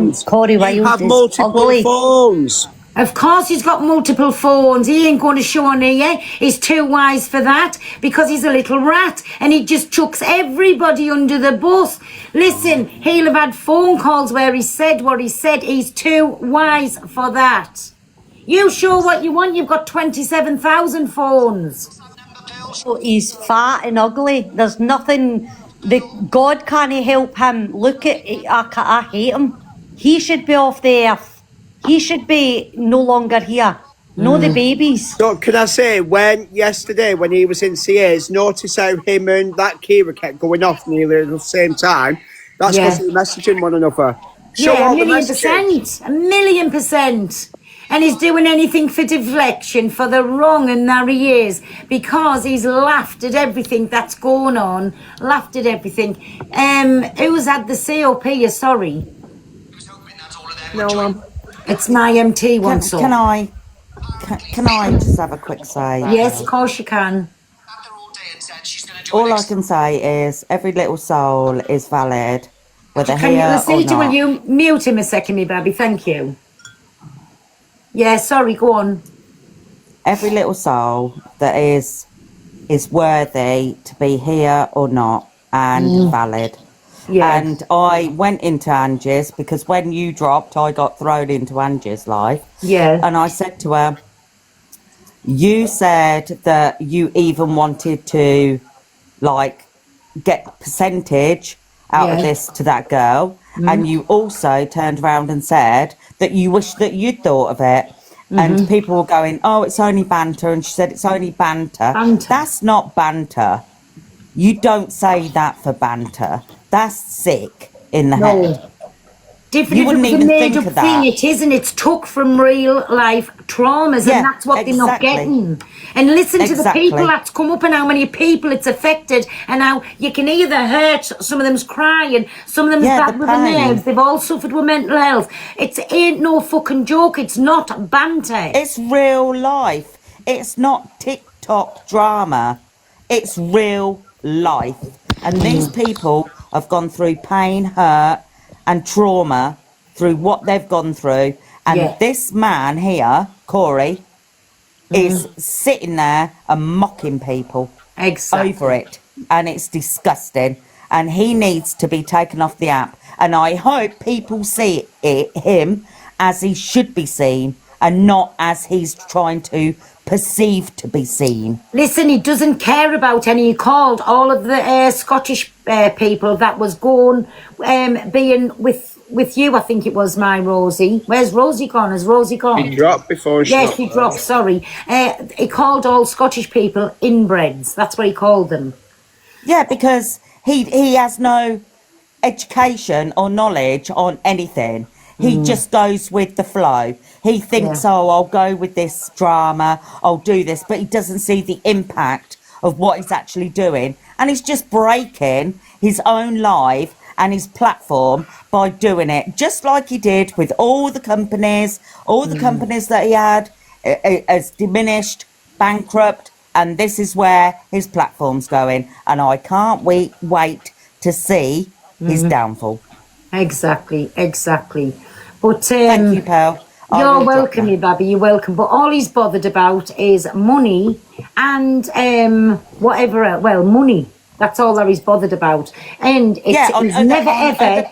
phones. Corey You Wild have is multiple ugly. phones. Of course he's got multiple phones. He ain't going to show on here. He's too wise for that because he's a little rat and he just chucks everybody under the bus. Listen, he'll have had phone calls where he said what he said. He's too wise for that. You show what you want. You've got 27,000 phones. He's fat and ugly. There's nothing. God can't help him. Look at I hate him. He should be off the earth. He should be no longer here. No, the babies. So can I say, yesterday when he was in CA's, notice how him and that Kira kept going off nearly at the same time? That's because they're messaging one another. Show Yeah, all the 1,000,000%. 1,000,000%. And he's doing anything for deflection, for the wrong, and there he is. Because he's laughed at everything that's going on. Laughed at everything. Who's had the COP? Sorry. No one. It's my MT one, so. Can I just have a quick say? Yes, of course you can. All I can say is every little soul is valid, whether Can you, here or Lucita, will not. you mute him a second, me baby? Thank you. Yeah, sorry, go on. Every little soul that is worthy to be here or not and valid. Yeah. And I went into Angie's because when you dropped, I got thrown into Angie's life. Yeah. And I said to her, you said that you even wanted to, like, get percentage out of this to that girl. And you also turned around and said that you wish that you'd thought of it. And people were going, oh, it's only banter. And she said, it's only banter. That's not banter. You don't say that for banter. That's sick in the head. Different. You wouldn't It's a even made think up of that. thing. It isn't. It's took from real life traumas, Yeah, and that's what they're not exactly. getting. And listen to the Exactly. people that's come up and how many people it's affected, and how you can either hurt. Some of them's crying, some of them's bad the with the pain. nerves. They've all suffered with mental health. It ain't no fucking joke. It's not banter. It's real life. It's not TikTok drama. It's real life. And these people have gone through pain, hurt, and trauma through what they've gone through. And this man here, Corey, is sitting there and mocking people over it. And it's disgusting. And he needs to be taken off the app. And I hope people see him as he should be seen and not as he's trying to perceive to be seen. Listen, he doesn't care about any. He called all of the Scottish people that was going, being with you, I think it was, my Rosie. Where's Rosie gone? Has Rosie gone? He dropped before she Yes, he dropped, sorry. He called all Scottish people inbreds. That's what he called them. Yeah, because he has no education or knowledge on anything. He just goes with the flow. He thinks, oh, I'll go with this drama, I'll do this, but he doesn't see the impact of what he's actually doing. And he's just breaking his own life and his platform by doing it, just like he did with all the companies that he had, as diminished, bankrupt, and this is where his platform's going. And I can't wait to see his downfall. Exactly. But thank you, pal. You're welcome, you baby. You're welcome. But all he's bothered about is money and whatever. Well, money. That's all that he's bothered about. And it's never ever.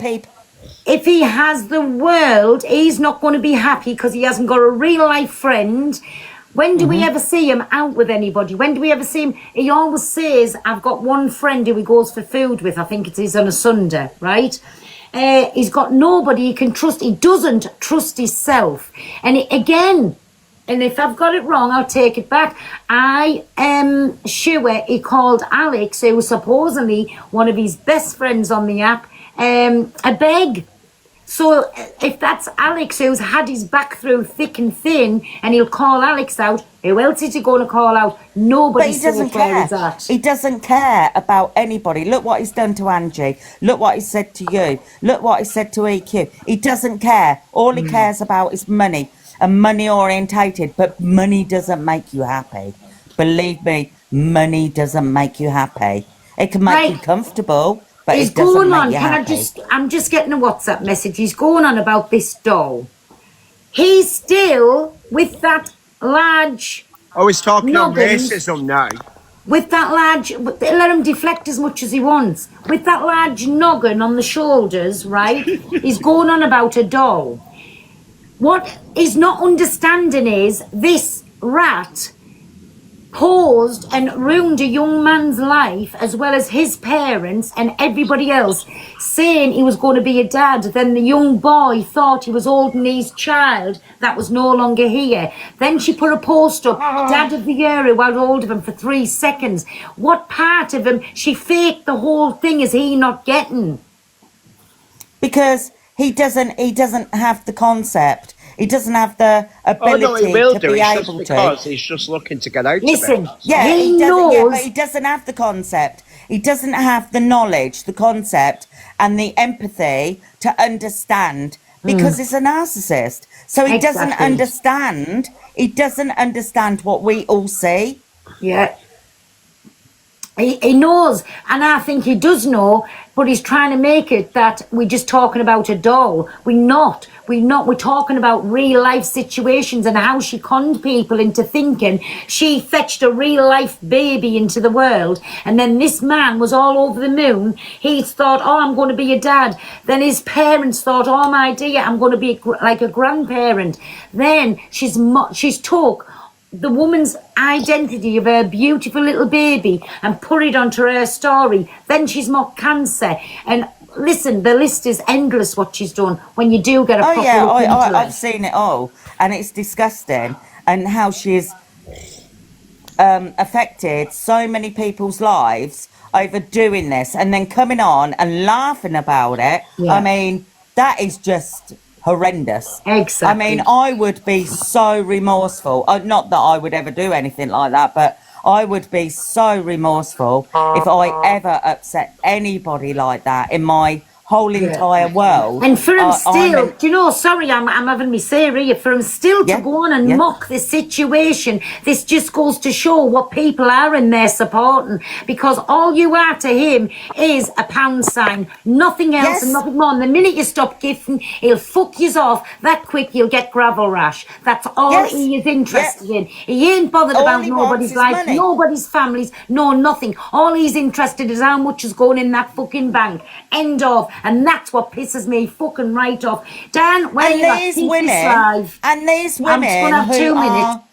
If he has the world, he's not going to be happy because he hasn't got a real life friend. When do we ever see him out with anybody? When do we ever see him? He always says, I've got one friend who he goes for food with. I think it is on a Sunday, right? He's got nobody he can trust. He doesn't trust himself. And again, and if I've got it wrong, I'll take it back. I am sure he called Alex, who was supposedly one of his best friends on the app, a beg. So if that's Alex who's had his back through thick and thin, and he'll call Alex out, who else is he going to call out? Nobody. But he doesn't care. He doesn't care about anybody. Look what he's done to Angie. Look what he said to you. Look what he said to EQ. He doesn't care. All he cares about is money and money orientated. But money doesn't make you happy. Believe me, money doesn't make you happy. It can make you comfortable, but He's it doesn't going make on. you Can happy. I'm just getting a WhatsApp message. He's going on about this doll. He's still with that large Oh, he's talking on noggins. racism now. With that large, let him deflect as much as he wants. With that large noggin on the shoulders, right? He's going on about a doll. What he's not understanding is this rat caused and ruined a young man's life, as well as his parents and everybody else, saying he was going to be a dad. Then the young boy thought he was holding his child that was no longer here. Then she put a post up, Dad of the Year, who had hold of him for 3 seconds. What part of him? She faked the whole thing. Is he not getting? Because he doesn't have the concept. He doesn't have the ability Oh no, he will to do. be It's able just to. because he's just looking to get out Listen, of it. Yeah, he doesn't. Yeah, knows. but he doesn't have the concept. He doesn't have the knowledge, the concept, and the empathy to understand because he's a narcissist. So he doesn't Exactly. understand. He doesn't understand what we all see. Yeah. He knows, and I think he does know, but he's trying to make it that we're just talking about a doll. We're not. We're talking about real life situations and how she conned people into thinking she fetched a real life baby into the world. And then this man was all over the moon. He thought, oh, I'm going to be a dad. Then his parents thought, oh my dear, I'm going to be like a grandparent. Then she's took the woman's identity of her beautiful little baby and put it onto her story. Then she's mocked cancer. And listen, the list is endless what she's done when you do get a proper look into I've it. seen it all, and it's disgusting. And how she's affected so many people's lives over doing this, and then coming on and laughing about it. Yeah. I mean, that is just horrendous. Exactly. I mean, I would be so remorseful. Not that I would ever do anything like that, but I would be so remorseful if I ever upset anybody like that in my whole entire world. And for him still, I'm do you know, sorry, I'm having me say here, for him still Yeah, to go on and yeah. mock this situation, this just goes to show what people are in there supporting, because all you are to him is a pound sign, nothing else Yes. and nothing more. And the minute you stop gifting, he'll fuck you off that quick, you'll get gravel rash. That's all Yes. he is interested in. He ain't bothered All about he wants nobody's is life, money. nobody's families, no nothing. All he's interested is how much is going in that fucking bank. End of. And that's what pisses me fucking right off. Dan, where And you at? these Keep women, this live. and these I'm women just gonna have who 2 minutes. are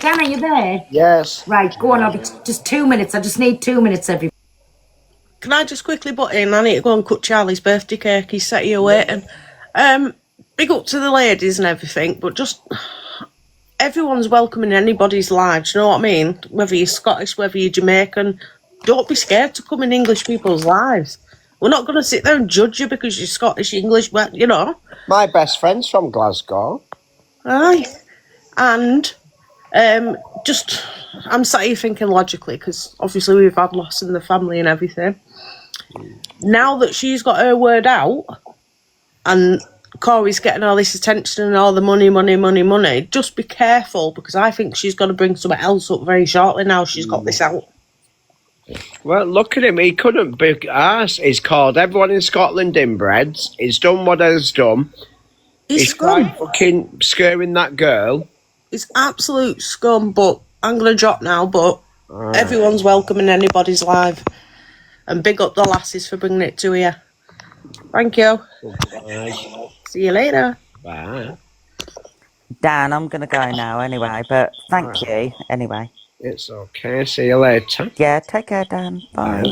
Dan, are you there? Yes. Right, go on. I'll be just 2 minutes. I just need 2 minutes, everybody. Can I just quickly butt in? I need to go and cut Charlie's birthday cake. He's sat here waiting. Big up to the ladies and everything, but just everyone's welcome in anybody's lives. You know what I mean? Whether you're Scottish, whether you're Jamaican, don't be scared to come in English people's lives. We're not going to sit there and judge you because you're Scottish, English, but you know. My best friend's from Glasgow. Aye. And just, I'm sat here thinking logically, because obviously we've had loss in the family and everything. Now that she's got her word out, and Corey's getting all this attention and all the money, just be careful, because I think she's going to bring something else up very shortly now she's got this out. Well, look at him. He couldn't be arsed. He's called everyone in Scotland inbreds. He's done what he's done. He's scum. quite fucking scaring that girl. It's absolute scum, but I'm going to drop now, but everyone's welcome in anybody's life. And big up the lasses for bringing it to you. Thank you. Bye. See you later. Bye. Dan, I'm going to go now anyway, but thank you anyway. It's okay. See you later. Yeah, take care, Dan. Bye.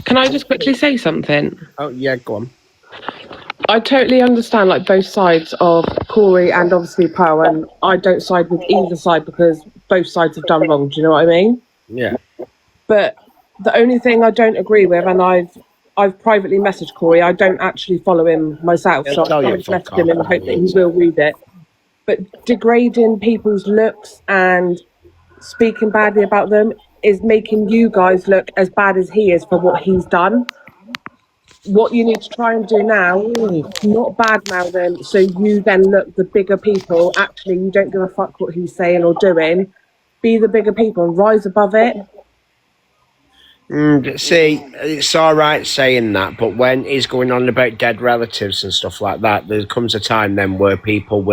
Can I just quickly say something? Oh, yeah, go on. I totally understand like both sides of Corey and obviously Pearl, and I don't side with either side because both sides have done wrong. Do you know what I mean? Yeah. But the only thing I don't agree with, and I've privately messaged Corey. I don't actually follow him myself, He'll so tell you I've fuck messaged him in the off. hope that he will read it. But degrading people's looks and speaking badly about them is making you guys look as bad as he is for what he's done. What you need to try and do now, not badmouth them, so you then look the bigger people. Actually, you don't give a fuck what he's saying or doing. Be the bigger people and rise above it. See, it's all right saying that, but when he's going on about dead relatives and stuff like that, there comes a time then where people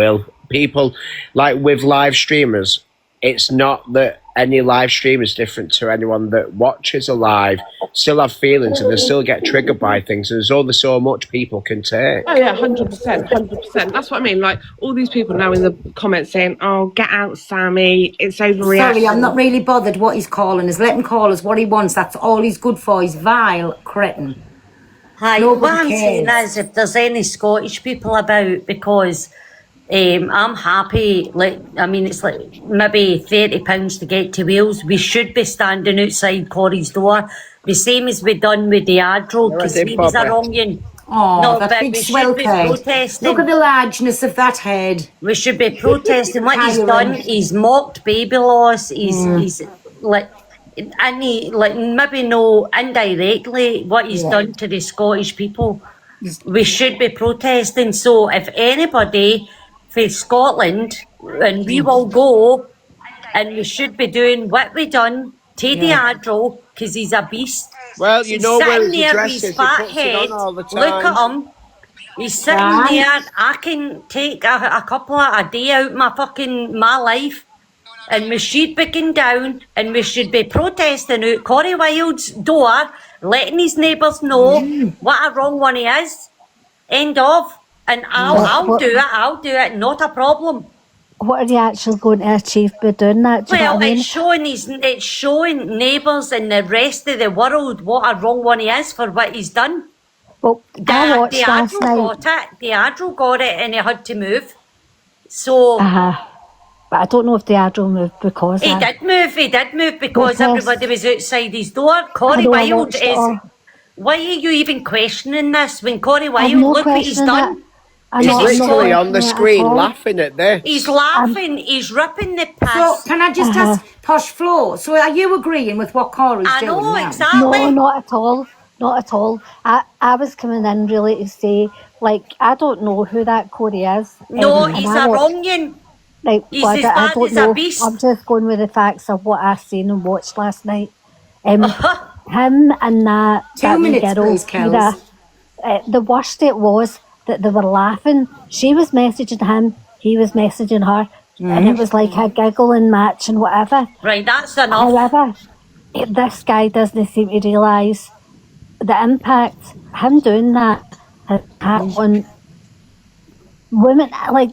like with live streamers, it's not that any live stream is different to anyone that watches a live, still have feelings and they still get triggered by things. And there's only so much people can take. Oh yeah, 100%, 100%. That's what I mean. Like all these people now in the comments saying, "Oh, get out, Sammy. It's overreaction." Sorry, I'm not really bothered what he's calling us. Let him call us what he wants. That's all he's good for. He's vile cretin. Hi, Nobody what I'm saying cares. is if there's any Scottish people about, because I'm happy, like, I mean, it's like maybe £30 to get to Wales. We should be standing outside Corey's door, the same as we done with the Adro, because he was a wrong one. Oh, No, that but big we swell should be head. protesting. Look at the largeness of that head. We should be protesting what he's done. He's mocked baby loss. He's like, and he, like, maybe no indirectly what he's done to the Scottish people. We should be protesting. So if anybody for Scotland, and we will go, and we should be doing what we done to the Adro, because he's a beast. Well, you know where Sitting his there address with is. his He fat puts it head. on all the time. Look at him. He's sitting there. I can take a couple of a day out my life, and we should be going down, and we should be protesting out Corey Wilde's door, letting his neighbours know what a wrong one he is. End of. And I'll do it. I'll do it. Not a problem. What are you actually going to achieve by doing that? Do you know Well, what I mean? it's showing neighbours and the rest of the world what a wrong one he is for what he's done. Well, I watched The last Adro night. got it. The Adro got it, and he had to move. So But I don't know if the Adro moved because he did move. He did move because Yes. everybody was outside his door. Corey I know, I Wilde watched it is. all. Why are you even questioning this when Corey I'm Wilde? not Look what he's questioning done. it. I'm He's not- I'm not literally on the questioning it at screen all. laughing at this. He's laughing. He's ripping the piss. So, can I just ask Posh Flo? So, are you agreeing with what Corey's I doing know now? exactly. No, not at all. Not at all. I was coming in really to say, like, I don't know who that Corey is. No, and he's I a watched- wrong one. Like, He's well, as I bad don't as a know. beast. I'm just going with the facts of what I seen and watched last night. Him and that 2 wee minutes, girl, please, Kels. Kira, the worst it was that they were laughing. She was messaging him, he was messaging her, and it was like a giggling match and whatever. Right, that's enough. However, this guy doesn't seem to realise the impact him doing that has had on women. Like,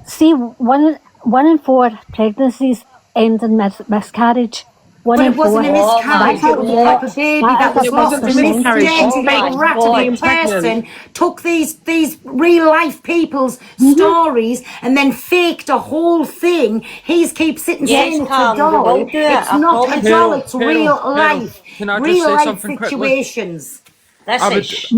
see, one in 4 pregnancies end in miscarriage. One But in it wasn't a 4. miscarriage. That It was is like a baby that was a lost. A percentage. miscarriage. dirty Oh my little rat of God. a Being pregnant. person took these real life people's Mm-hmm. stories and then faked a whole thing. He's keeps sitting Yes, saying it's Pam, a we doll. will do it, It's I not a promise. doll. It's real Pero, life. can I just Real say life something quickly? situations. This I is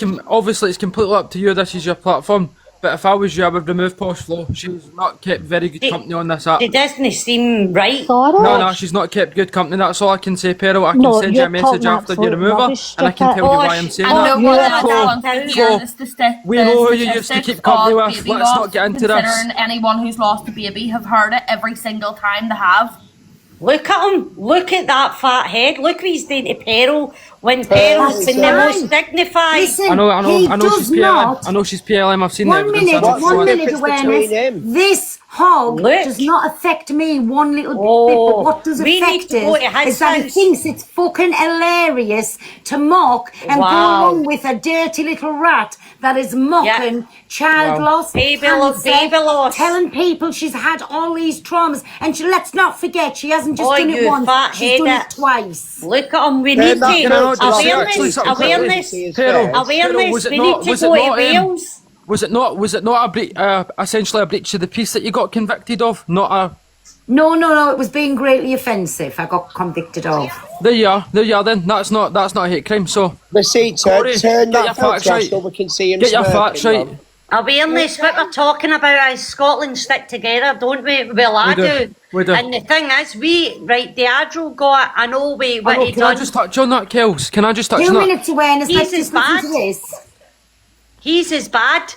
would, obviously it's completely up to you. This is your platform. But if I was you, I would remove Posh Flo. She's not kept very good company on this app. It doesn't seem right. Sorry? No, she's not kept good company. That's all I can say, Pero. I can No, send you a you're message talking after you absolute remove her, rubbish, and I can Stick tell you It. why I'm saying Oh, that. no, you're what Flo, wants to Flo, we know who you used to keep company with. Let's not get into this. Considering anyone who's lost a baby have heard it every single time they have. Look at him. Look at that fat head. Look what he's doing to Peril when Peril's been the most fine. dignified. Listen, I know he she's does PLM. not. I know she's PLM. I've seen the 1 evidence. minute, I know What's for the one it. minute difference awareness. between him? This hog Look. does not affect me one little bit, Oh, but what does we need affect to go to is his that he house. thinks it's fucking hilarious to mock and Wow. go along with a dirty little rat that is mocking child Wow. loss, Baby cancer, loss. telling people she's had all these traumas, and let's not forget she hasn't just Oh, done it you once, fat she's done header. it twice. Look at him. We They're need not to gonna just say actually awareness. something Awareness. Pero, Awareness. was it We not- need to was it go to not, Wales. Was it not essentially a breach of the peace that you got convicted of? Not a. No, it was being greatly offensive. I got convicted of. There you are. Then that's not a hate crime. So The seat, Corey, turn get your that facts filter off right. so we can see him get your smirking, facts right. man. Awareness. What we're talking about is Scotland stick together, don't we? Well, I We do. do. We do. And the thing is, the Adro got. I know I what know, he can I done. just touch on that, Kels? Can I just touch 2 on that? minutes awareness, He's let's as just listen to bad. this. He's as bad.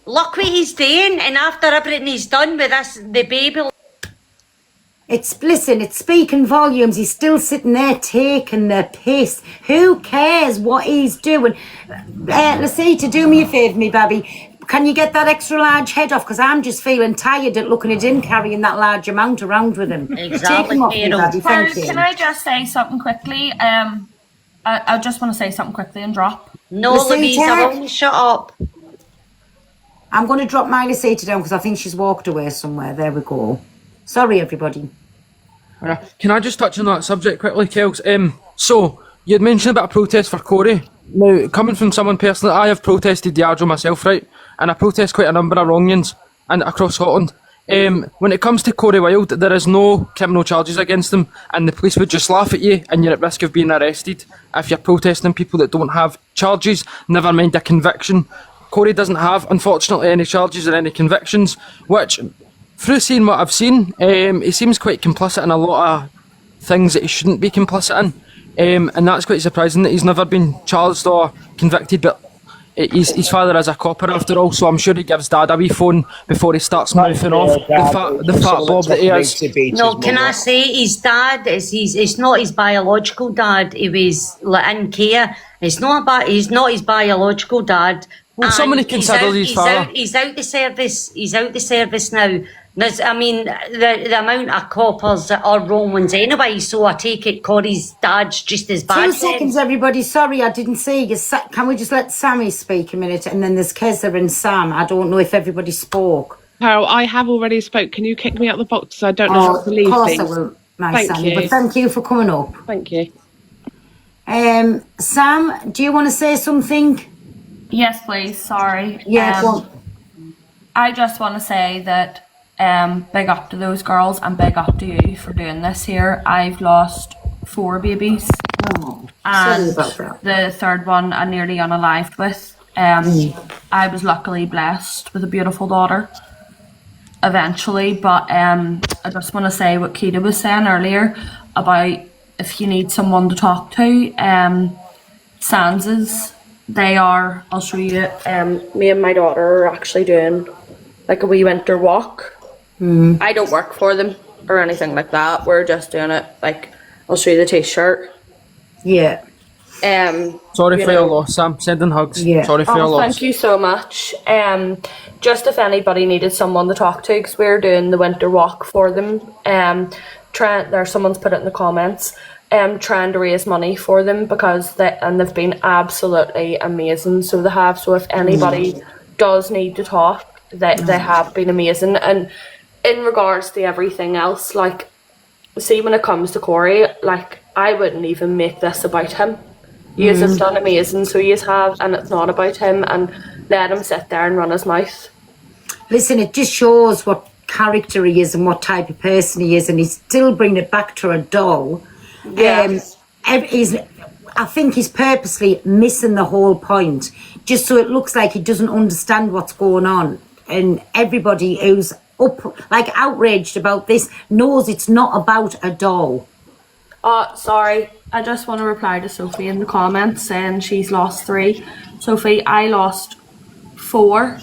Look what he's doing, and after everything he's done with this, the baby. Listen, it's speaking volumes. He's still sitting there taking the piss. Who cares what he's doing? Lucita, do me a favour, me baby. Can you get that extra large head off? Because I'm just feeling tired at looking at him carrying that large amount around with him. Exactly, Take him off, me Carol. baby. Thank you. Can I just say something quickly? I just want to say something quickly and drop. No, Louise, I won't shut up. I'm going to drop my Lucita down because I think she's walked away somewhere. There we go. Sorry, everybody. Can I just touch on that subject quickly, Kels? So, you'd mentioned about a protest for Corey. Now, coming from someone personally, I have protested Diageo myself, right? And I protest quite a number of wrongings and across Scotland. When it comes to Corey Wilde, there is no criminal charges against him, and the police would just laugh at you, and you're at risk of being arrested if you're protesting people that don't have charges, never mind a conviction. Corey doesn't have, unfortunately, any charges or any convictions, which, through seeing what I've seen, he seems quite complicit in a lot of things that he shouldn't be complicit in, and that's quite surprising that he's never been charged or convicted, but his father is a copper after all, so I'm sure he gives Dad a wee phone before he starts mouthing off the fat bob that he is. No, can I say his dad it's not his biological dad. He was in care. It's not he's not his biological dad. Well, somebody consider his father. He's out the service. He's out the service now. I mean, the amount of coppers that are Romans anyway, so I take it Corey's dad's just as bad. 2 seconds, everybody. Sorry, I didn't see you. Can we just let Sammy speak a minute? And then there's Keza and Sam. I don't know if everybody spoke. Carol, I have already spoke. Can you kick me out the box? I don't know how to leave Of course things. I will, my Thank Sammy. you. But thank you for coming up. Thank you. Sam, do you want to say something? Yes, please. Sorry. Yeah, go on. I just want to say that big up to those girls and big up to you for doing this here. I've lost 4 babies. Oh, And sorry about that. the third one I nearly unalived with. I was luckily blessed with a beautiful daughter eventually, but I just want to say what Keita was saying earlier about if you need someone to talk to, Sans's, I'll show you, me and my daughter are actually doing like a wee winter walk. I don't work for them or anything like that. We're just doing it, like, I'll show you the t-shirt. Yeah. Sorry for your loss, Sam. Sending hugs. Yeah. Sorry for your loss. Thank you so much. Just if anybody needed someone to talk to, because we're doing the winter walk for them. Someone's put it in the comments. Trying to raise money for them because they've been absolutely amazing. So they have. So if anybody does need to talk, they have been amazing. And in regards to everything else, like, see, when it comes to Corey, like, I wouldn't even make this about him. You have done amazing, so you have, and it's not about him, and let him sit there and run his mouth. Listen, it just shows what character he is and what type of person he is, and he's still bringing it back to a doll. Yes. I think he's purposely missing the whole point, just so it looks like he doesn't understand what's going on. And everybody who's outraged about this knows it's not about a doll. Sorry, I just want to reply to Sophie in the comments saying she's lost 3. Sophie, I lost 4,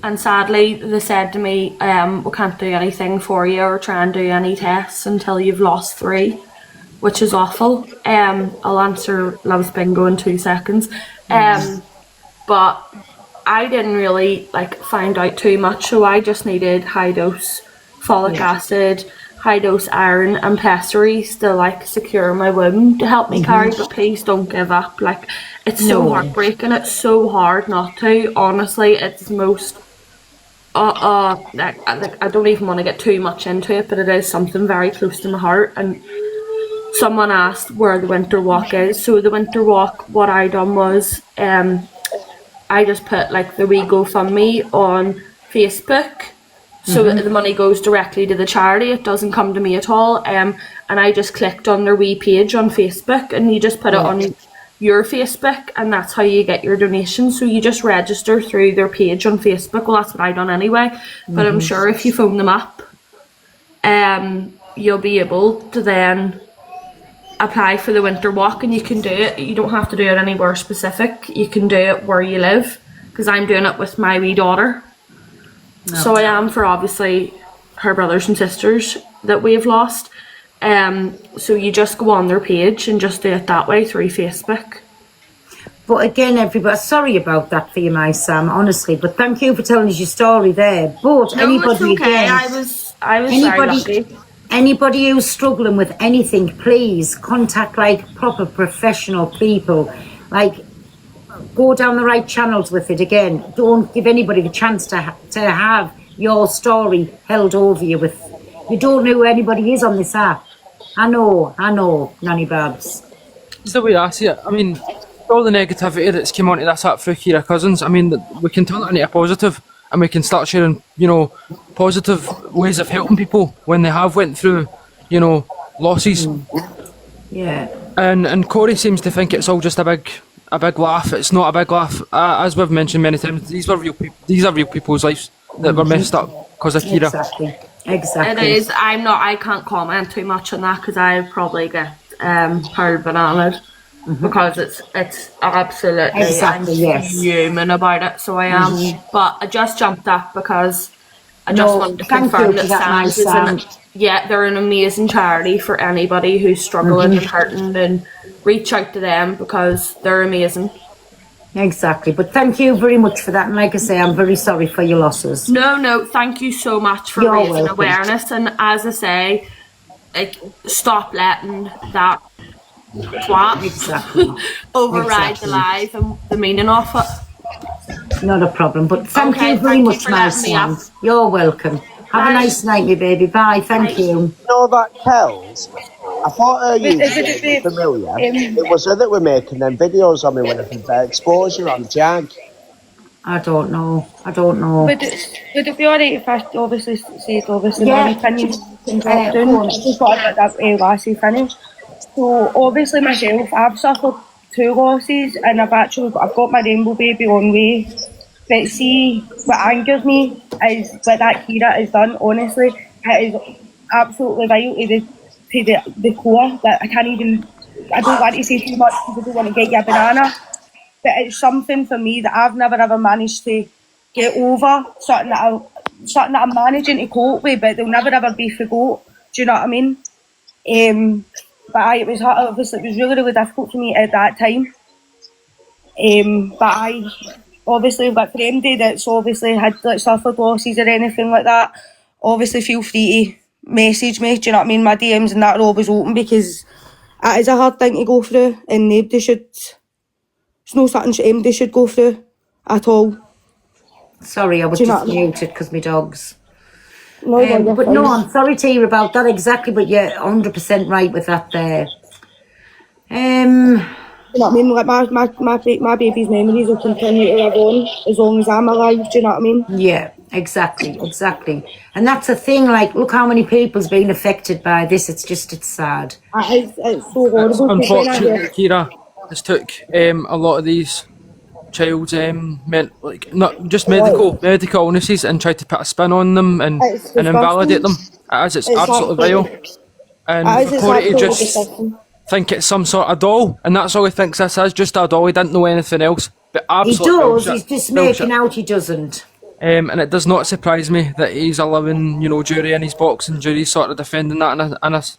and sadly they said to me, we can't do anything for you or try and do any tests until you've lost 3, which is awful. I'll answer Love's Bingo in 2 seconds. But I didn't really find out too much, so I just needed high dose folic acid, high dose iron and pessaries to secure my womb to help me carry. But please don't give up. It's so heartbreaking. It's so hard not to. Honestly, it's most I don't even want to get too much into it, but it is something very close to my heart. And someone asked where the winter walk is. So the winter walk, what I done was I just put the wee GoFundMe on Facebook, so that the money goes directly to the charity. It doesn't come to me at all. And I just clicked on their wee page on Facebook, and you just put it on your Facebook, and that's how you get your donation. So you just register through their page on Facebook. Well, that's what I done anyway. But I'm sure if you phone them up, you'll be able to then apply for the winter walk, and you can do it. You don't have to do it anywhere specific. You can do it where you live, because I'm doing it with my wee daughter. So I am for obviously her brothers and sisters that we have lost. So you just go on their page and just do it that way through Facebook. But again, everybody, sorry about that for you, my Sam, honestly. But thank you for telling us your story there. But No, anybody it's okay. again, I was sorry, Lucky. anybody who's struggling with anything, please contact like proper professional people. Like, go down the right channels with it. Again, don't give anybody the chance to have your story held over you with. You don't know who anybody is on this app. I know, Nanny Babs. It's the way I see it. I mean, all the negativity that's come onto this app through Kira Cousins, I mean, we can turn it into a positive, and we can start sharing, you know, positive ways of helping people when they have went through, you know, losses. Yeah. And Corey seems to think it's all just a big laugh. It's not a big laugh. As we've mentioned many times, these are real people's lives that were messed up because of Kira. Exactly. It is. I can't comment too much on that because I probably get hard bananaed because it's absolutely human about it. So I am. But I just jumped up because I just wanted to confirm that Sam's is they're an amazing charity for anybody who's struggling and hurting, and reach out to them because they're amazing. Exactly. But thank you very much for that. And like I say, I'm very sorry for your losses. No, thank you so much for raising awareness. And as I say, like, stop letting that twat override the life and the meaning of it. Not a problem. But thank you very much, my son. You're welcome. Have a nice night, my baby. Bye. Thank you. You know that Kells? I thought her username was familiar. It was her that were making them videos on me when I did the exposure on Jag. I don't know. Would it be alright if I obviously said my opinion can drop down? I just thought I'd let that lassie finish. So obviously myself, I've suffered 2 losses and I've got my rainbow baby on way. But see, what angers me is what that Kira has done. Honestly, it is absolutely vile to the core that I don't want to say too much because I don't want to get you a banana. But it's something for me that I've never ever managed to get over. Something that I'm managing to cope with, but they'll never ever be forgot. Do you know what I mean? But it was really, really difficult for me at that time. But obviously got friendly that's obviously had suffered losses or anything like that. Obviously feel free to message me, do you know what I mean? My DMs and that are always open because it is a hard thing to go through and it's not something anybody should go through at all. Sorry, I was just muted because my dogs. No, but no, I'm sorry to hear about that exactly, but you're 100% right with that there. You know what I mean? Like my baby's memories will continue to live on as long as I'm alive, do you know what I mean? Yeah, exactly. And that's the thing, like, look how many people's been affected by this. It's sad. It's so horrible. Unfortunately, Kira has took a lot of these child's not just medical illnesses and tried to put a spin on them and invalidate them. It's absolutely vile. And for Corey to just think it's some sort of doll, and that's all he thinks this is, just a doll. He didn't know anything else. But absolutely he does, bullshit, he's just making out he doesn't. And it does not surprise me that he's a living, jury in his box, and jury's sort of defending that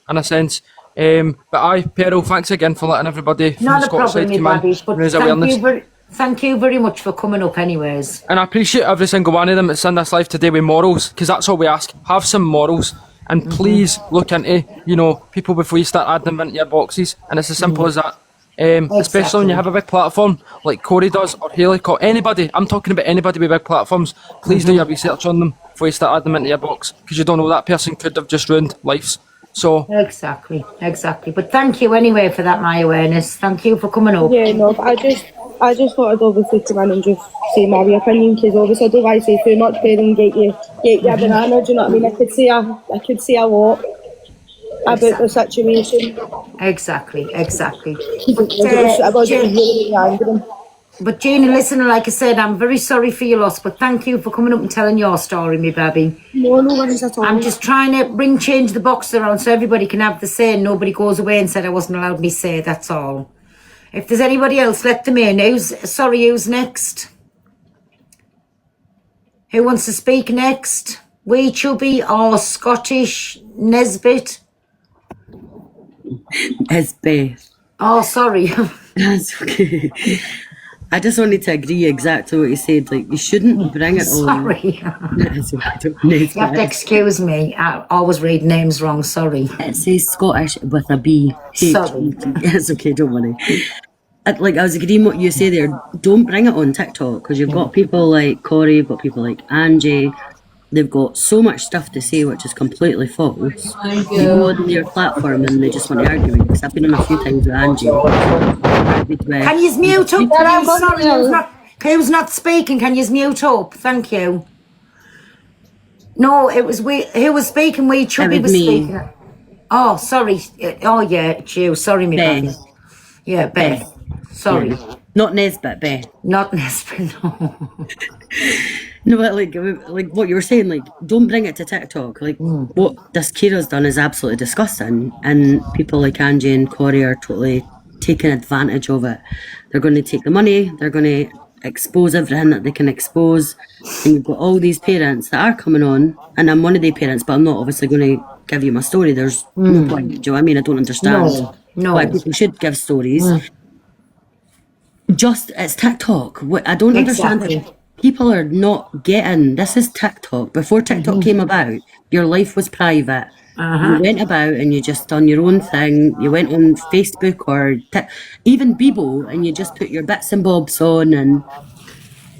in a sense. But Peril, thanks again for letting everybody from the Scottish side come in, raise awareness. Thank you very much for coming up anyways. And I appreciate every single one of them that's in this life today with morals, because that's all we ask. Have some morals. And please look into, people before you start adding them into your boxes. And it's as simple as that. Especially when you have a big platform like Corey does, or Hayley, anybody. I'm talking about anybody with big platforms. Please do your research on them before you start adding them into your box, because you don't know, that person could have just ruined lives. So Exactly. But thank you anyway for that, my awareness. Thank you for coming up. Yeah, no, but I just thought I'd obviously come in and just say my opinion, because obviously I don't want to say too much better and get you a banana, do you know what I mean? I could say a lot about the situation. Exactly. But Janie, listen, like I said, I'm very sorry for your loss, but thank you for coming up and telling your story, me baby. No worries at all. I'm just trying to change the box around so everybody can have the say and nobody goes away and said I wasn't allowed me say, that's all. If there's anybody else, let them in. Who's next? Who wants to speak next? Wee Chubby or Scottish Nesbit? Beth. Oh, sorry. That's okay. I just wanted to agree exactly what you said. Like, you shouldn't bring it on. Sorry. It's okay, you have to excuse me. I always read names wrong. Sorry. It says Scottish with a B. Sorry. It's okay, don't worry. I was agreeing what you say there. Don't bring it on TikTok because you've got people like Corey, you've got people like Angie. They've got so much stuff to say which is completely false. They go on their platform and they just want to argue with you. Because I've been on a few times with Angie. Can you mute up, please? Sorry, who's not speaking? Can you mute up? Thank you. No, it was who was speaking? We Chubby was speaking. Oh, sorry. Oh, yeah, it's you. Sorry, me. Beth. Yeah, Beth. Sorry. Yeah. Not Nesbit, Beth. Not Nesbit, no. No, but like what you were saying, like, don't bring it to TikTok. Like, what this Kira's done is absolutely disgusting, and people like Angie and Corey are totally taking advantage of it. They're going to take the money, they're going to expose everything that they can expose, and you've got all these parents that are coming on, and I'm one of the parents, but I'm not obviously going to give you my story. There's no point. Do you know what I mean? I don't understand why people should give stories. Just, it's TikTok. I don't understand. People are not getting, this is TikTok. Before TikTok came about, your life was private. You went about and you just done your own thing. You went on Facebook or even Bebo, and you just put your bits and bobs on, and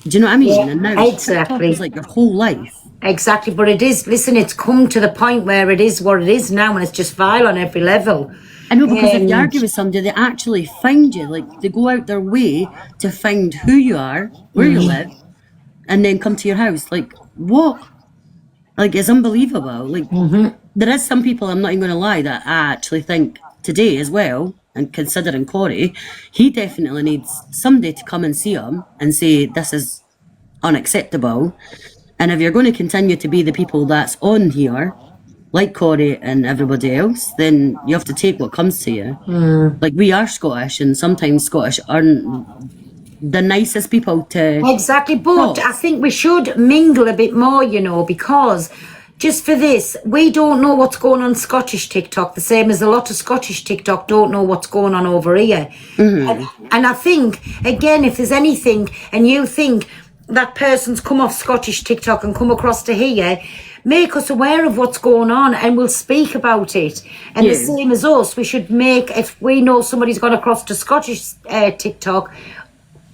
do you know what I mean? Yeah, and now exactly. It's like your whole life. Exactly, but it is, listen, it's come to the point where it is what it is now, and it's just vile on every level. I know, because if you argue with somebody, they actually find you. Like, they go out their way to find who you are, where you live, and then come to your house. Like, what? Like, it's unbelievable. Like, there is some people, I'm not even going to lie, that I actually think today as well, and considering Corey, he definitely needs somebody to come and see him and say, this is unacceptable. And if you're going to continue to be the people that's on here, like Corey and everybody else, then you have to take what comes to you. Like, we are Scottish, and sometimes Scottish aren't the nicest people to... Exactly, but I think we should mingle a bit more, you know, because just for this, we don't know what's going on Scottish TikTok, the same as a lot of Scottish TikTok don't know what's going on over here. And I think, again, if there's anything, and you think that person's come off Scottish TikTok and come across to here, make us aware of what's going on and we'll speak about it. And the same as us, we should make, if we know somebody's gone across to Scottish TikTok,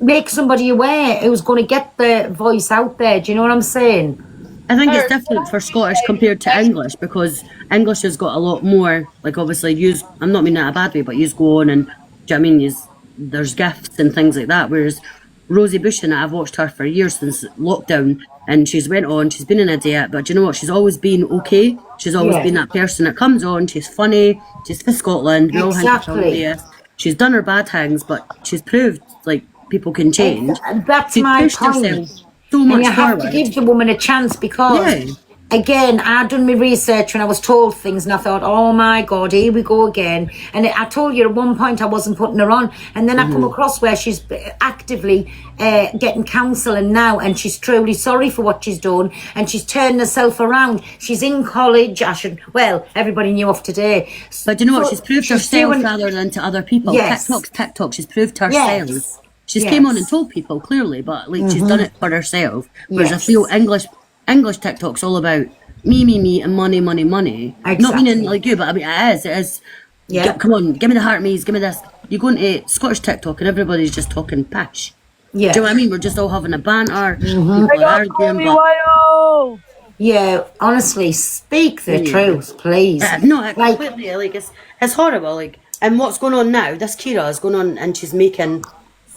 make somebody aware who's going to get the voice out there. Do you know what I'm saying? I think it's different for Scottish compared to English, because English has got a lot more, like, obviously, I'm not meaning that a bad way, but you go on and, do you know what I mean, there's gifts and things like that, whereas Rosie Bushin, I've watched her for years since lockdown, and she's went on, she's been in a diet, but do you know what, she's always been okay. She's always been that person that comes on, she's funny, she's for Scotland, we all think she's hilarious. She's done her bad things, but she's proved, like, people can change. That's she my pushed point. herself so much and you have forward. to give the woman a chance, because again, I'd done my research and I was told things and I thought, oh my God, here we go again. And I told you at one point I wasn't putting her on, and then I come across where she's actively getting counselling now, and she's truly sorry for what she's done, and she's turned herself around. She's in college. Everybody knew of today. But do you know what? She's proved herself rather than to other people. TikTok's TikTok. She's proved herself. She's came on and told people clearly, but like she's done it for herself. Whereas I feel English TikTok's all about me, and money. Exactly. Not meaning like you, but I mean it is. Yeah. Come on, give me the heart me's, give me this. You go into Scottish TikTok and everybody's just talking pish. Yeah. Do you know what I mean? We're just all having a banter. People are arguing. Yeah, honestly, speak the truth, please. No, completely. Like it's horrible. Like, and what's going on now? This Kira is going on, and she's making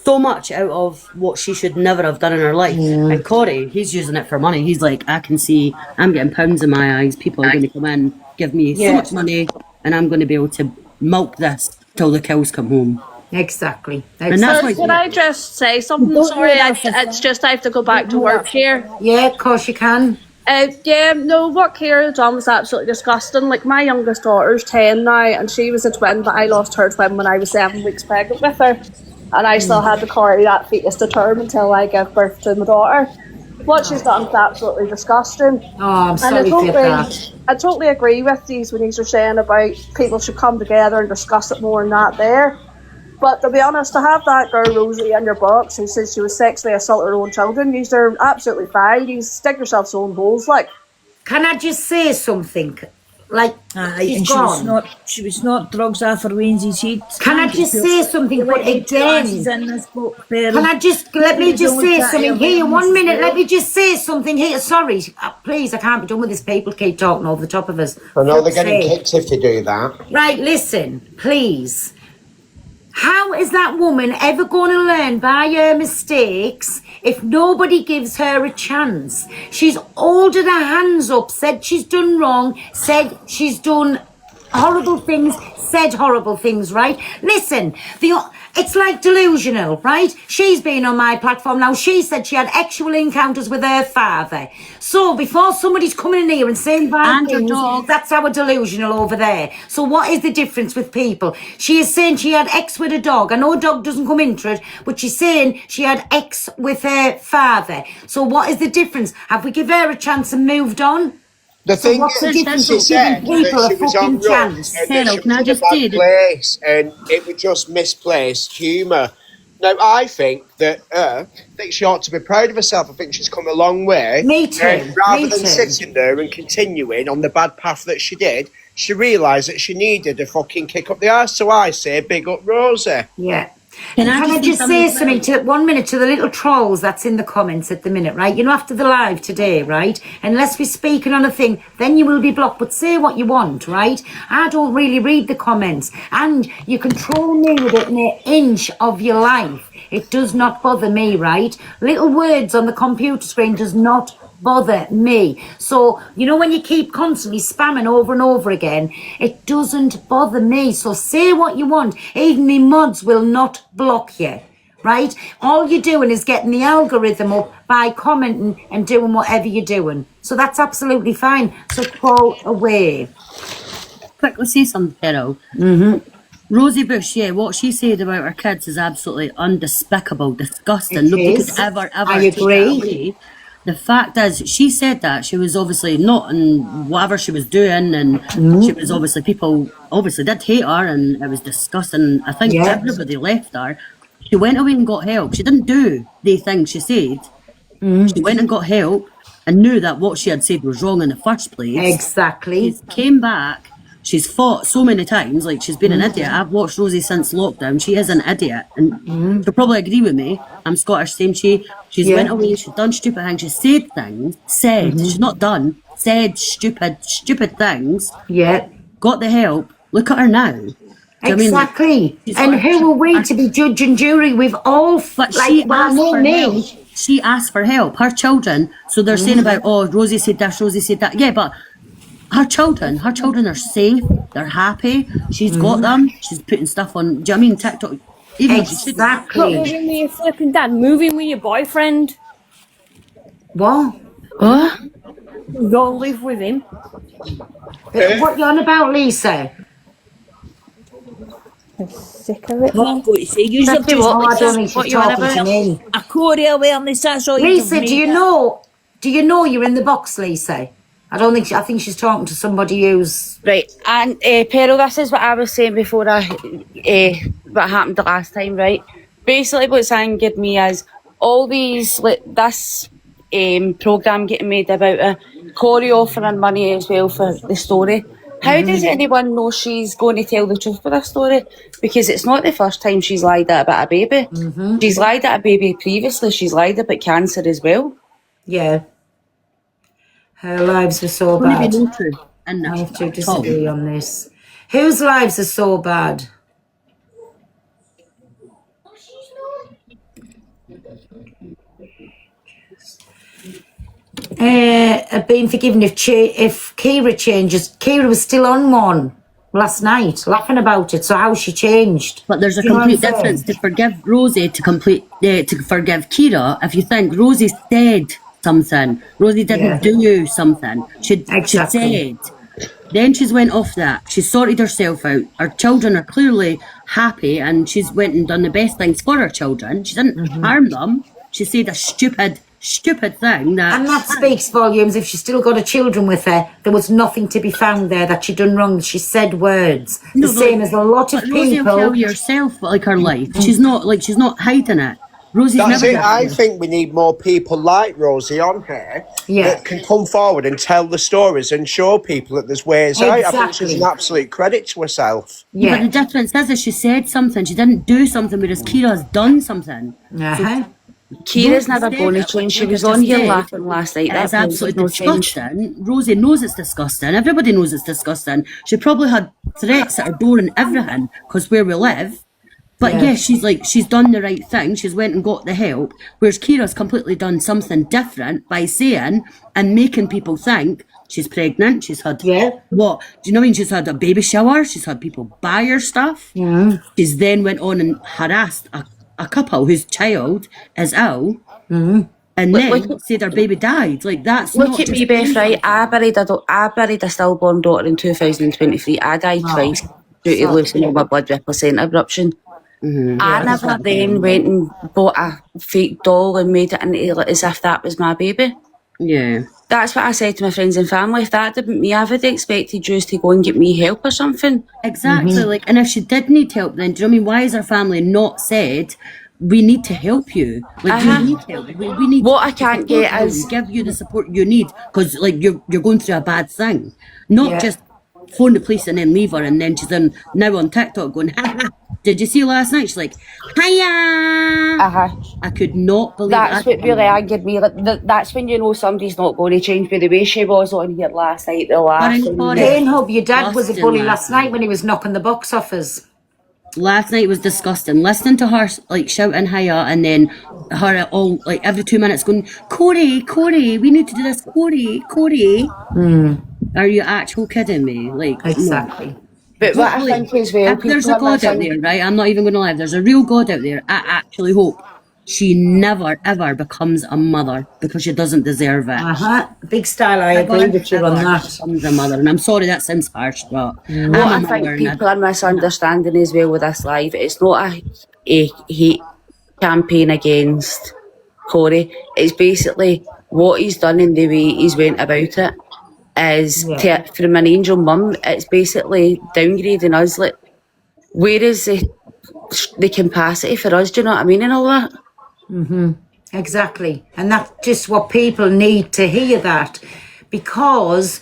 so much out of what she should never have done in her life. And Corey, he's using it for money. He's like, I can see, I'm getting pounds in my eyes. People are going to come in, give me so much money, and I'm going to be able to milk this till the cows come home. Exactly. And that's why, can I just say something? Sorry, it's just I have to go back to work here. Yeah, of course you can. What Kira done was absolutely disgusting. Like, my youngest daughter's 10 now, and she was a twin, but I lost her twin when I was 7 weeks pregnant with her. And I still had to carry that fetus to term until I gave birth to my daughter. what she's done is absolutely disgusting. Oh, I'm sorry to hear that. I totally agree with these when you're saying about people should come together and discuss it more and that there. But to be honest, to have that girl Rosie in your box who says she was sexually assaulted her own children, you're absolutely fine. You stick yourselves own holes, like. Can I just say something? Like, and she was not drugs after Wednesday's head. Can I just say something? But again, can I just let me just say something here? 1 minute. Let me just say something here. Sorry, please. I can't be done with this. People keep talking over the top of us. I know they're getting kicked if they do that. Right. Listen, please. How is that woman ever going to learn by her mistakes if nobody gives her a chance? She's holding her hands up, said she's done wrong, said she's done horrible things, said horrible things, right? Listen, it's like delusional, right? She's been on my platform now. She said she had actual encounters with her father. So before somebody's coming in here and saying bad things, that's our delusional over there. So what is the difference with people? She is saying she had ex with a dog. I know a dog doesn't come into it, but she's saying she had ex with her father. So what is the difference? Have we give her a chance and moved on? The thing what's the difference she with said giving people that a she was on fucking drugs chance? and that she was in a bad place and it was just misplaced humour. Now, I think that she ought to be proud of herself. I think she's come a long way. Me too. Rather than sitting there and continuing on the bad path that she did, she realised that she needed a fucking kick up the arse. So I say, big up Rosie. Yeah. Can I just say something to 1 minute to the little trolls that's in the comments at the minute, right? You know, after the live today, right? Unless we're speaking on a thing, then you will be blocked. But say what you want, right? I don't really read the comments. And you can troll me with it in an inch of your life. It does not bother me, right? Little words on the computer screen does not bother me. So, you know, when you keep constantly spamming over and over again, it doesn't bother me. So say what you want. Even the mods will not block you, right? All you're doing is getting the algorithm up by commenting and doing whatever you're doing. So that's absolutely fine. So go away. Quickly say something, Carol. Rosie Bush, what she said about her kids is absolutely undespicable, disgusting. Nobody could ever take that away. The fact is, she said that she was obviously not in whatever she was doing, and she was obviously, people obviously did hate her, and it was disgusting. I think everybody left her. She went away and got help. She didn't do the thing she said. She went and got help and knew that what she had said was wrong in the first place. Exactly. She came back. She's fought so many times, like she's been an idiot. I've watched Rosie since lockdown. She is an idiot, and she'll probably agree with me. I'm Scottish, same she's went away, she's done stupid things, she said things, she's not done, said stupid things. Yeah. Got the help. Look at her now. Exactly. And who are we to be judge and jury? We've all, but she asked for help. She asked for help. Her children. So they're saying about, oh, Rosie said this, Rosie said that. Yeah, but her children are safe. They're happy. She's got them. She's putting stuff on. Do you know what I mean? TikTok. Even exactly. Not moving with your flipping dad. Moving with your boyfriend. What? What? Go live with him. What you on about, Lisa? I'm sick of it. What I'm going to say, you have to I don't think she's talking to me. a Corey awareness, that's all you Lisa, can do you know you're in the box, Lisa? I think she's talking to somebody who's right. And Peril, this is what I was saying before what happened the last time, right? Basically, what's angered me is all these this programme getting made about Corey offering money as well for the story. How does anyone know she's going to tell the truth with this story? Because it's not the first time she's lied about a baby. She's lied at a baby previously. She's lied about cancer as well. Yeah. Her lives are so bad. And I have to disagree on this. Whose lives are so bad? I've been forgiven if Kira changes. Kira was still on one last night, laughing about it. So how she changed? But there's a complete difference to forgive Rosie to forgive Kira. If you think Rosie said something, Rosie didn't do something. She said. Then she's went off that. She sorted herself out. Her children are clearly happy, and she's went and done the best things for her children. She didn't harm them. She said a stupid stupid thing that. And that speaks volumes. If she's still got her children with her, there was nothing to be found there that she'd done wrong. She said words. The same as a lot of Rosie will people. tell you herself, like, her life. She's not hiding it. Rosie's That's never. it. I think we need more people like Rosie on here that can come forward and tell the stories and show people that there's ways out. I think she's an absolute credit to herself. Yeah. But the difference is she said something, she didn't do something, whereas Kira's done something. Uh-huh. Kira's never going to change. She was on here laughing last night. That's absolutely disgusting. Rosie knows it's disgusting. Everybody knows it's disgusting. She probably had threats at her door and everything, because where we live. But yeah, she's done the right thing. She's went and got the help. Whereas Kira's completely done something different by saying and making people think she's pregnant. She's had what? Do you know what I mean? She's had a baby shower. She's had people buy her stuff. Yeah. She's then went on and harassed a couple whose child is ill. Mm-hmm. And then said her baby died. Like, that's look at me, Beth, right? I buried a stillborn daughter in 2023. I died twice due to losing all my blood with placenta eruption. Mm-hmm. I never then went and bought a fake doll and made it into as if that was my baby. Yeah. That's what I said to my friends and family. If that didn't me, I would have expected you to go and get me help or something. Exactly. Like, and if she did need help, then do you know what I mean? Why has her family not said, we need to help you? Like, we need help. We need what I can't get is give you the support you need, because like you're going through a bad thing, not just phone the police and then leave her, and then she's now on TikTok going, did you see last night? She's like, hiya. I could not believe that's what really angered me. Like, that's when you know somebody's not going to change. By the way she was on here last night, the last. Hub, your dad was a bully last night when he was knocking the box offers. Last night was disgusting. Listening to her like shouting hiya, and then her all like every 2 minutes going, Corey, we need to do this, Corey. Are you actual kidding me? Like, exactly. No. But what I think as well, if there's a God out there, right? I'm not even going to lie. If there's a real God out there, I actually hope she never ever becomes a mother, because she doesn't deserve it. Big style. I agree with you on that. Becomes a mother, and I'm sorry that sounds harsh, but what I think people are misunderstanding as well with this live, it's not a hate campaign against Corey. It's basically what he's done and the way he's went about it is from an angel mum. It's basically downgrading us. Like, where is the capacity for us? Do you know what I mean? And all that. Exactly. And that's just what people need to hear, that, because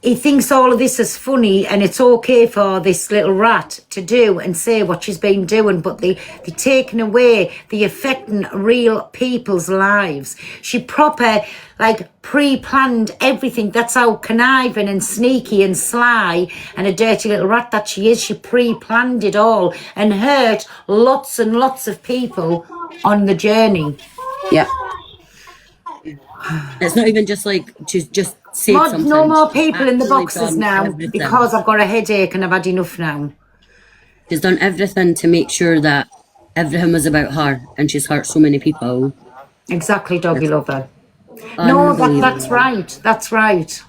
he thinks all of this is funny and it's okay for this little rat to do and say what she's been doing, but they're taking away the affecting real people's lives. She proper, like, pre-planned everything. That's how conniving and sneaky and sly and a dirty little rat that she is. She pre-planned it all and hurt lots and lots of people on the journey. Yeah. It's not even just like she's just said something. No more people in the boxes now everything. because I've got a headache and I've had enough now. She's done everything to make sure that everything was about her, and she's hurt so many people. Exactly, doggy lover. No, that's right. That's right.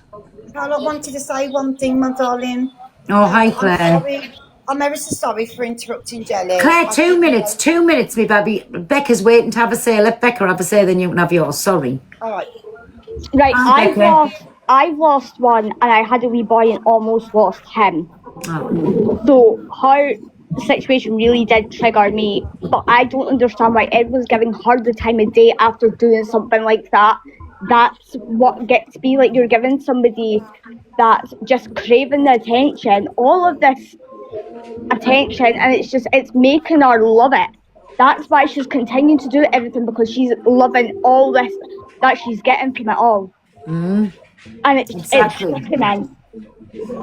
Well, I wanted to say one thing, my darling. Oh, hi, Claire. I'm ever so sorry for interrupting Jelly. Claire, 2 minutes, me baby. Becca's waiting to have a say. Let Becca have a say, then you can have yours. Sorry. All right. Right, I've lost one, and I had a wee boy and almost lost him. So her situation really did trigger me, but I don't understand why everyone's giving her the time of day after doing something like that. That's what gets me. Like, you're giving somebody that's just craving the attention, all of this attention, and it's making her love it. That's why she's continuing to do everything, because she's loving all this that she's getting from it all. And it's sickening.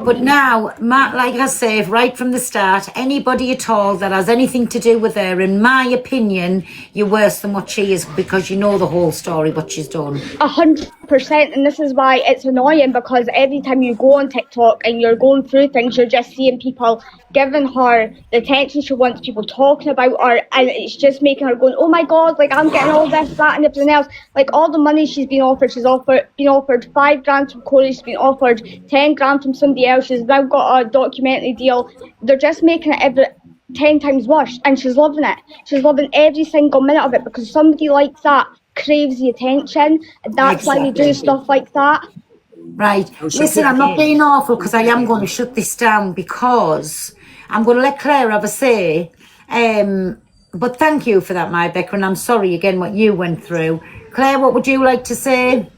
But now, Matt, like I say, right from the start, anybody at all that has anything to do with her, in my opinion, you're worse than what she is, because you know the whole story, what she's done. 100%, and this is why it's annoying, because every time you go on TikTok and you're going through things, you're just seeing people giving her the attention she wants, people talking about her, and it's just making her going, oh my god, like, I'm getting all this, that and everything else. Like, all the money she's been offered, been offered 5 grand from Corey, she's been offered 10 grand from somebody else, she's now got a documentary deal. They're just making it 10 times worse, and she's loving it. She's loving every single minute of it, because somebody like that craves the attention, and that's why they do stuff like that. Right. Listen, I'm not being awful because I am going to shut this down because I'm going to let Claire have a say. But thank you for that, my Becca, and I'm sorry again what you went through. Claire, what would you like to say?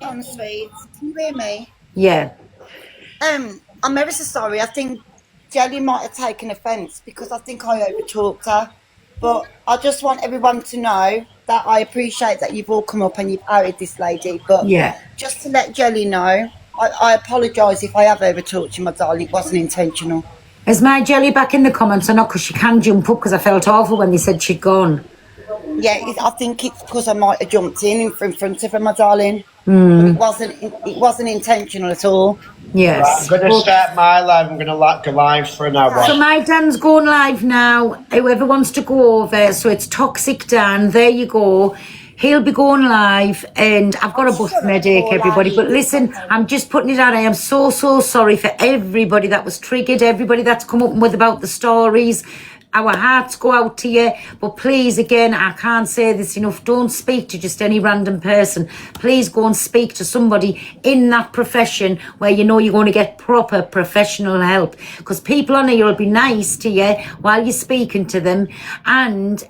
I'm sweet. Can you hear me? Yeah. I'm ever so sorry. I think Jelly might have taken offence because I think I overtalked her. But I just want everyone to know that I appreciate that you've all come up and you've outed this lady. But Yeah. just to let Jelly know, I apologise if I have overtalked you, my darling. It wasn't intentional. Is my Jelly back in the comments or not? Because she can jump up because I felt awful when they said she'd gone. Yeah, I think it's because I might have jumped in front of her, my darling. Mm. But it wasn't intentional at all. Yes. Right, I'm going to start my live. I'm going to go live for an hour. So my Dan's going live now. Whoever wants to go over, so it's Toxic Dan. There you go. He'll be going live, and I've got a bus headache, everybody. But listen, I'm just putting it out. I am so sorry for everybody that was triggered, everybody that's come up with about the stories. Our hearts go out to you, but please, again, I can't say this enough. Don't speak to just any random person. Please go and speak to somebody in that profession where you know you're going to get proper professional help. Because people on here will be nice to you while you're speaking to them, and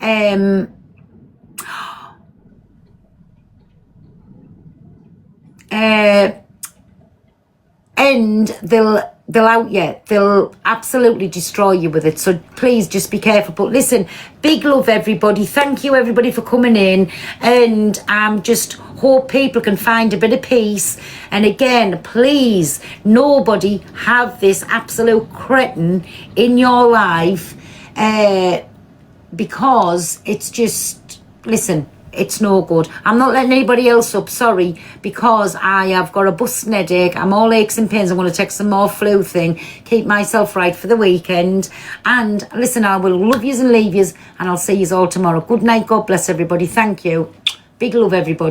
they'll out you. They'll absolutely destroy you with it. So please just be careful. But listen, big love, everybody. Thank you, everybody, for coming in. And just hope people can find a bit of peace. And again, please, nobody have this absolute cretin in your life because it's just, listen, it's no good. I'm not letting anybody else up, sorry, because I have got a busting headache. I'm all aches and pains. I'm going to take some more flu thing, keep myself right for the weekend. And listen, I will love yous and leave yous, and I'll see yous all tomorrow. Good night. God bless everybody. Thank you. Big love, everybody.